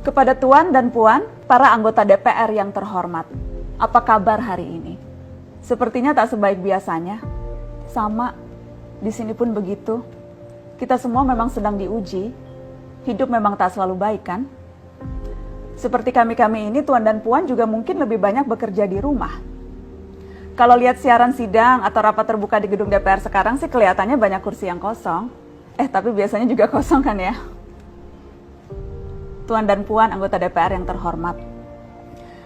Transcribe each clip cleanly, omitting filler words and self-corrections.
Kepada Tuan dan Puan, para anggota DPR yang terhormat, apa kabar hari ini? Sepertinya tak sebaik biasanya. Sama, di sini pun begitu. Kita semua memang sedang diuji. Hidup memang tak selalu baik, kan? Seperti kami-kami ini, Tuan dan Puan juga mungkin lebih banyak bekerja di rumah. Kalau lihat siaran sidang atau rapat terbuka di gedung DPR sekarang sih kelihatannya banyak kursi yang kosong. Tapi biasanya juga kosong kan ya? Tuan dan Puan anggota DPR yang terhormat,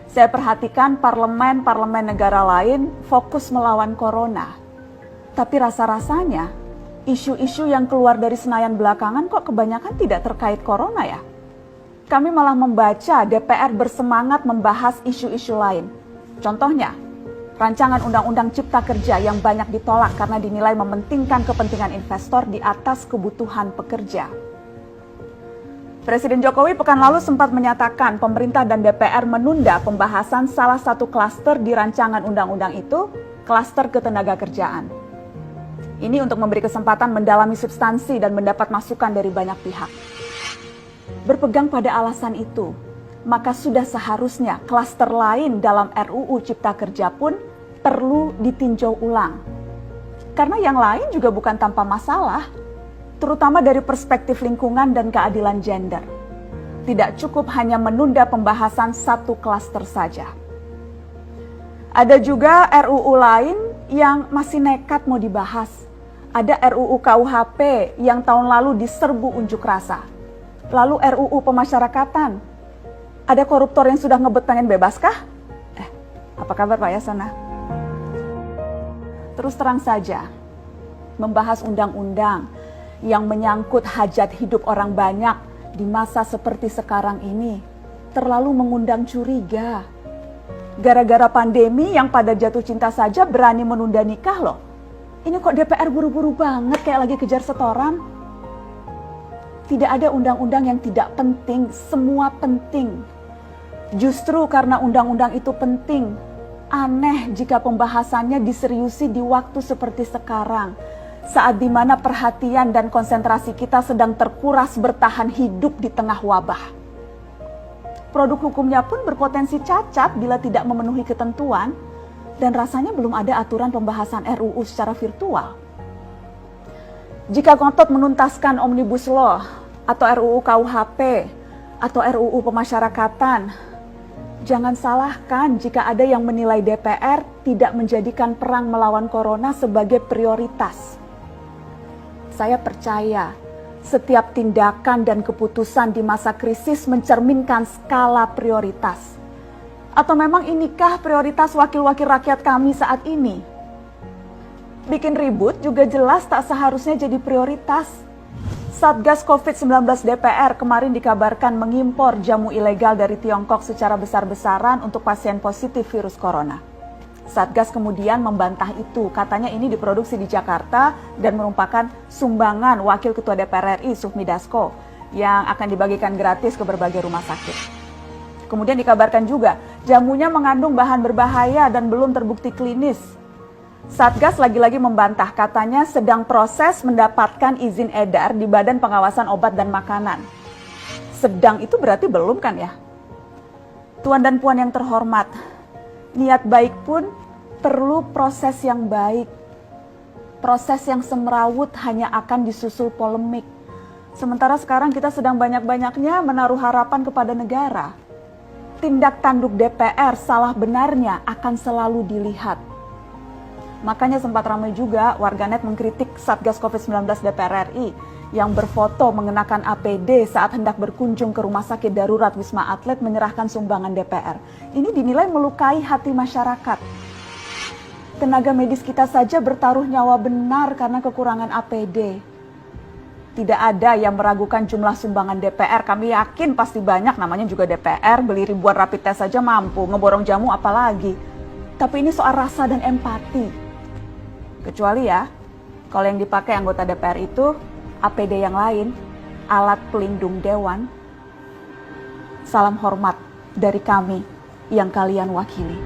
saya perhatikan parlemen-parlemen negara lain fokus melawan corona. Tapi rasa-rasanya isu-isu yang keluar dari Senayan belakangan kok kebanyakan tidak terkait corona ya? Kami malah membaca DPR bersemangat membahas isu-isu lain. Contohnya, rancangan undang-undang cipta kerja yang banyak ditolak karena dinilai mementingkan kepentingan investor di atas kebutuhan pekerja. Presiden Jokowi pekan lalu sempat menyatakan pemerintah dan DPR menunda pembahasan salah satu klaster di rancangan undang-undang itu, klaster ketenagakerjaan. Ini untuk memberi kesempatan mendalami substansi dan mendapat masukan dari banyak pihak. Berpegang pada alasan itu, maka sudah seharusnya klaster lain dalam RUU Cipta Kerja pun perlu ditinjau ulang. Karena yang lain juga bukan tanpa masalah, terutama dari perspektif lingkungan dan keadilan gender. Tidak cukup hanya menunda pembahasan satu klaster saja. Ada juga RUU lain yang masih nekat mau dibahas. Ada RUU KUHP yang tahun lalu diserbu unjuk rasa. Lalu RUU pemasyarakatan. Ada koruptor yang sudah ngebet pengen bebas kah? Apa kabar Pak Yasona? Terus terang saja, membahas undang-undang yang menyangkut hajat hidup orang banyak di masa seperti sekarang ini terlalu mengundang curiga. Gara-gara pandemi yang pada jatuh cinta saja berani menunda nikah loh. Ini kok DPR buru-buru banget kayak lagi kejar setoran? Tidak ada undang-undang yang tidak penting, semua penting. Justru karena undang-undang itu penting, aneh jika pembahasannya diseriusi di waktu seperti sekarang. Saat dimana perhatian dan konsentrasi kita sedang terkuras bertahan hidup di tengah wabah. Produk hukumnya pun berpotensi cacat bila tidak memenuhi ketentuan, dan rasanya belum ada aturan pembahasan RUU secara virtual. Jika ngotot menuntaskan Omnibus Law, atau RUU KUHP, atau RUU pemasyarakatan, jangan salahkan jika ada yang menilai DPR tidak menjadikan perang melawan corona sebagai prioritas. Saya percaya setiap tindakan dan keputusan di masa krisis mencerminkan skala prioritas. Atau memang inikah prioritas wakil-wakil rakyat kami saat ini? Bikin ribut juga jelas tak seharusnya jadi prioritas. Satgas COVID-19 DPR kemarin dikabarkan mengimpor jamu ilegal dari Tiongkok secara besar-besaran untuk pasien positif virus corona. Satgas kemudian membantah itu, katanya ini diproduksi di Jakarta dan merupakan sumbangan Wakil Ketua DPR RI Sufmi Dasko yang akan dibagikan gratis ke berbagai rumah sakit. Kemudian dikabarkan juga jamunya mengandung bahan berbahaya dan belum terbukti klinis. Satgas lagi-lagi membantah, katanya sedang proses mendapatkan izin edar di Badan Pengawasan Obat dan Makanan. Sedang itu berarti belum kan ya? Tuan dan Puan yang terhormat, niat baik pun perlu proses yang baik. Proses yang semrawut hanya akan disusul polemik. Sementara sekarang kita sedang banyak-banyaknya menaruh harapan kepada negara. Tindak tanduk DPR salah benarnya akan selalu dilihat. Makanya sempat ramai juga warganet mengkritik Satgas COVID-19 DPR RI yang berfoto mengenakan APD saat hendak berkunjung ke rumah sakit darurat Wisma Atlet menyerahkan sumbangan DPR. Ini dinilai melukai hati masyarakat. Tenaga medis kita saja bertaruh nyawa benar karena kekurangan APD. Tidak ada yang meragukan jumlah sumbangan DPR. Kami yakin pasti banyak, namanya juga DPR, beli ribuan rapid test saja mampu, ngeborong jamu apalagi. Tapi ini soal rasa dan empati. Kecuali ya, kalau yang dipakai anggota DPR itu APD yang lain, alat pelindung dewan. Salam hormat dari kami yang kalian wakili.